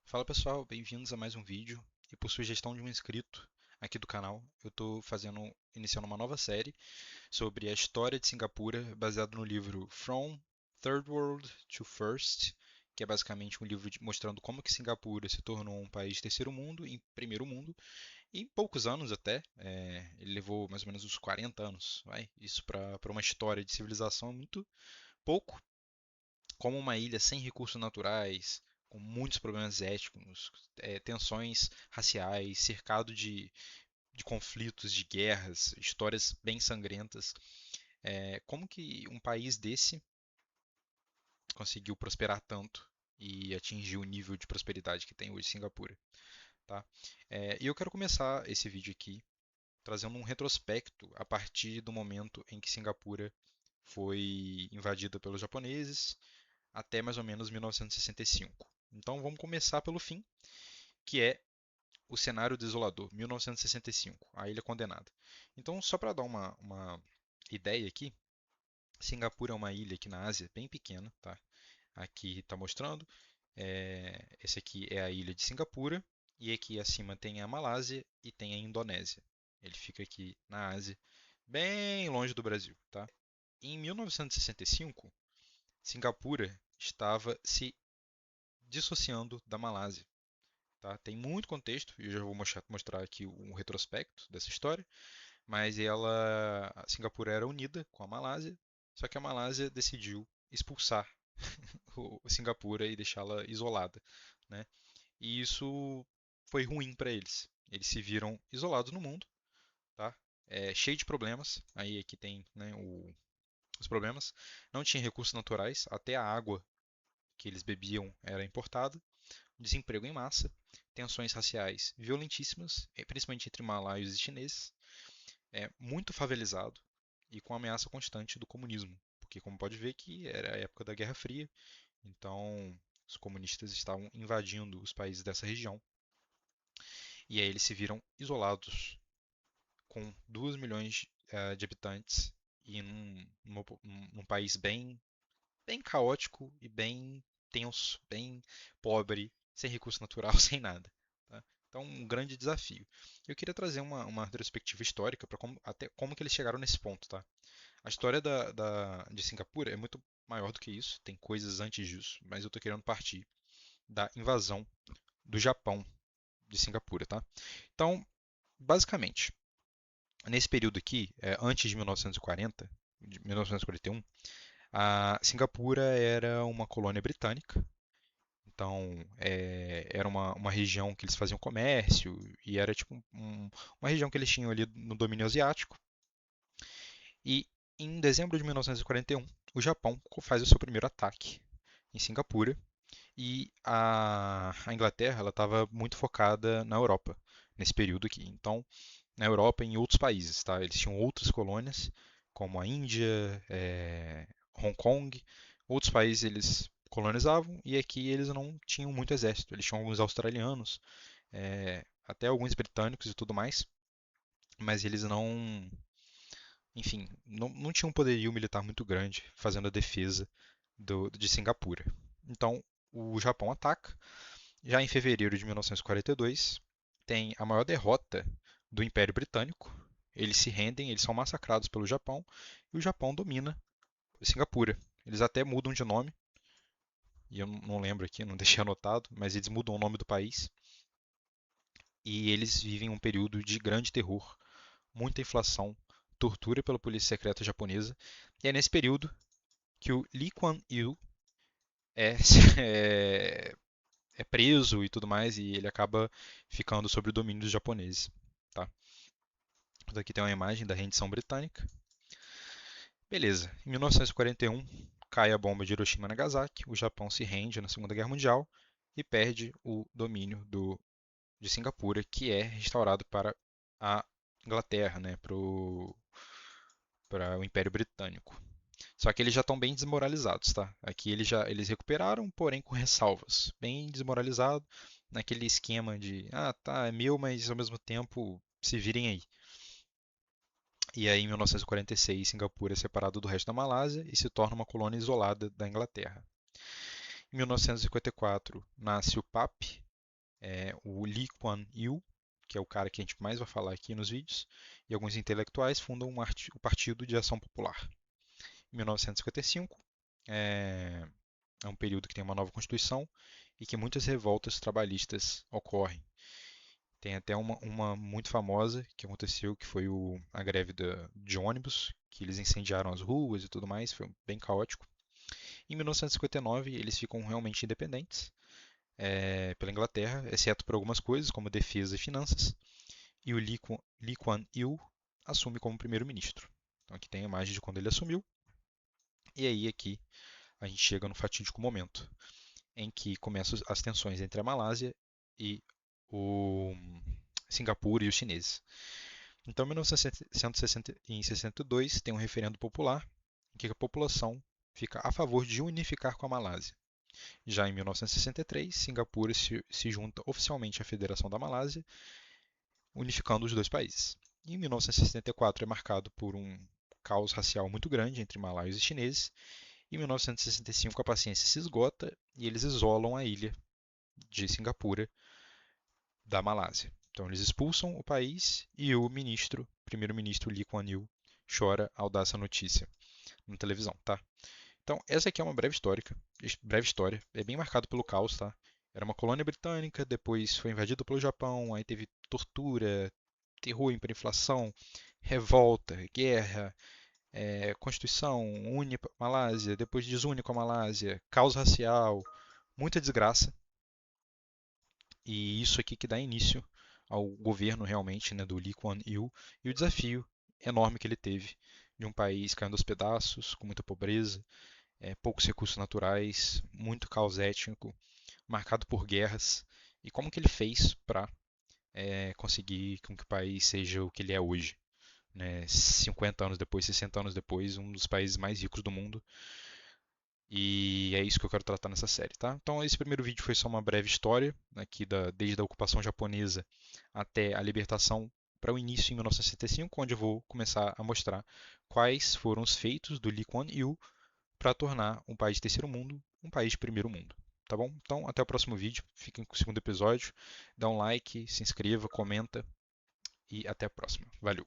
Fala pessoal, bem-vindos a mais um vídeo. E por sugestão de um inscrito aqui do canal, eu estou iniciando uma nova série sobre a história de Singapura, baseado no livro From Third World to First, que é basicamente um livro mostrando como que Singapura se tornou um país de terceiro mundo em primeiro mundo, em poucos anos até. Ele levou mais ou menos uns 40 anos, vai. Isso para uma história de civilização é muito pouco, como uma ilha sem recursos naturais, com muitos problemas étnicos, tensões raciais, cercado de conflitos, de guerras, histórias bem sangrentas. Como que um país desse conseguiu prosperar tanto e atingir o nível de prosperidade que tem hoje Singapura, tá? E eu quero começar esse vídeo aqui trazendo um retrospecto a partir do momento em que Singapura foi invadida pelos japoneses até mais ou menos 1965. Então vamos começar pelo fim, que é o cenário desolador, 1965, a Ilha Condenada. Então, só para dar uma ideia aqui, Singapura é uma ilha aqui na Ásia, bem pequena, tá? Aqui está mostrando. Esse aqui é a ilha de Singapura, e aqui acima tem a Malásia e tem a Indonésia. Ele fica aqui na Ásia, bem longe do Brasil, tá? Em 1965, Singapura estava se dissociando da Malásia. Tá? Tem muito contexto, e eu já vou mostrar aqui um retrospecto dessa história, mas a Singapura era unida com a Malásia, só que a Malásia decidiu expulsar o Singapura e deixá-la isolada, né? E isso foi ruim para eles. Eles se viram isolados no mundo, tá? Cheio de problemas. Aí aqui tem, né, os problemas. Não tinha recursos naturais, até a água que eles bebiam era importada, desemprego em massa, tensões raciais violentíssimas, principalmente entre malaios e chineses, muito favelizado e com ameaça constante do comunismo, porque como pode ver que era a época da Guerra Fria, então os comunistas estavam invadindo os países dessa região e aí eles se viram isolados com 2 milhões de habitantes e num país bem caótico e bem tenso, bem pobre, sem recurso natural, sem nada. Tá? Então, um grande desafio. Eu queria trazer uma retrospectiva histórica para até como que eles chegaram nesse ponto. Tá? A história de Singapura é muito maior do que isso, tem coisas antes disso, mas eu estou querendo partir da invasão do Japão de Singapura. Tá? Então, basicamente, nesse período aqui, antes de 1940, de 1941, a Singapura era uma colônia britânica. Então, era uma região que eles faziam comércio e era tipo uma região que eles tinham ali no domínio asiático. E em dezembro de 1941, o Japão faz o seu primeiro ataque em Singapura e a Inglaterra estava muito focada na Europa nesse período aqui. Então, na Europa e em outros países, tá? Eles tinham outras colônias, como a Índia, Hong Kong, outros países eles colonizavam e aqui eles não tinham muito exército. Eles tinham alguns australianos, até alguns britânicos e tudo mais, mas eles não, enfim, não tinham um poderio militar muito grande fazendo a defesa de Singapura. Então, o Japão ataca. Já em fevereiro de 1942, tem a maior derrota do Império Britânico. Eles se rendem, eles são massacrados pelo Japão e o Japão domina Singapura. Eles até mudam de nome, e eu não lembro aqui, não deixei anotado, mas eles mudam o nome do país e eles vivem um período de grande terror, muita inflação, tortura pela polícia secreta japonesa. E é nesse período que o Lee Kuan Yew é, é, é preso e tudo mais, e ele acaba ficando sob o domínio dos japoneses. Tá? Então aqui tem uma imagem da rendição britânica. Beleza, em 1941 cai a bomba de Hiroshima e Nagasaki, o Japão se rende na Segunda Guerra Mundial e perde o domínio de Singapura, que é restaurado para a Inglaterra, né, para o Império Britânico. Só que eles já estão bem desmoralizados, tá? Aqui eles recuperaram, porém com ressalvas. Bem desmoralizado, naquele esquema de, ah, tá, é meu, mas ao mesmo tempo se virem aí. E aí, em 1946, Singapura é separado do resto da Malásia e se torna uma colônia isolada da Inglaterra. Em 1954, nasce o PAP, O Lee Kuan Yew, que é o cara que a gente mais vai falar aqui nos vídeos, e alguns intelectuais fundam o Partido de Ação Popular. Em 1955, é, é um período que tem uma nova Constituição e que muitas revoltas trabalhistas ocorrem. Tem até uma muito famosa que aconteceu, que foi a greve de ônibus, que eles incendiaram as ruas e tudo mais, foi bem caótico. Em 1959, eles ficam realmente independentes pela Inglaterra, exceto por algumas coisas, como defesa e finanças, e o Lee Kuan Yew assume como primeiro-ministro. Então aqui tem a imagem de quando ele assumiu, e aí aqui a gente chega no fatídico momento em que começam as tensões entre a Malásia e o Singapura e os chineses. Então, em 1962, tem um referendo popular em que a população fica a favor de unificar com a Malásia. Já em 1963, Singapura se junta oficialmente à Federação da Malásia, unificando os dois países. E em 1964 é marcado por um caos racial muito grande entre malaios e chineses. Em 1965 a paciência se esgota e eles isolam a ilha de Singapura da Malásia. Então eles expulsam o país e o primeiro-ministro Lee Kuan Yew, chora ao dar essa notícia na televisão, tá? Então essa aqui é uma breve história, é bem marcado pelo caos, tá? Era uma colônia britânica, depois foi invadido pelo Japão, aí teve tortura, terror, hiperinflação, revolta, guerra, Constituição, une a Malásia, depois desune com a Malásia, caos racial, muita desgraça. E isso aqui que dá início ao governo realmente, né, do Lee Kuan Yew e o desafio enorme que ele teve de um país caindo aos pedaços, com muita pobreza, poucos recursos naturais, muito caos étnico, marcado por guerras, e como que ele fez para conseguir com que o país seja o que ele é hoje, né, 50 anos depois, 60 anos depois, um dos países mais ricos do mundo. E é isso que eu quero tratar nessa série, tá? Então, esse primeiro vídeo foi só uma breve história, aqui desde a ocupação japonesa até a libertação para o início em 1965, onde eu vou começar a mostrar quais foram os feitos do Lee Kuan Yew para tornar um país de terceiro mundo um país de primeiro mundo. Tá bom? Então, até o próximo vídeo. Fiquem com o segundo episódio. Dá um like, se inscreva, comenta e até a próxima. Valeu!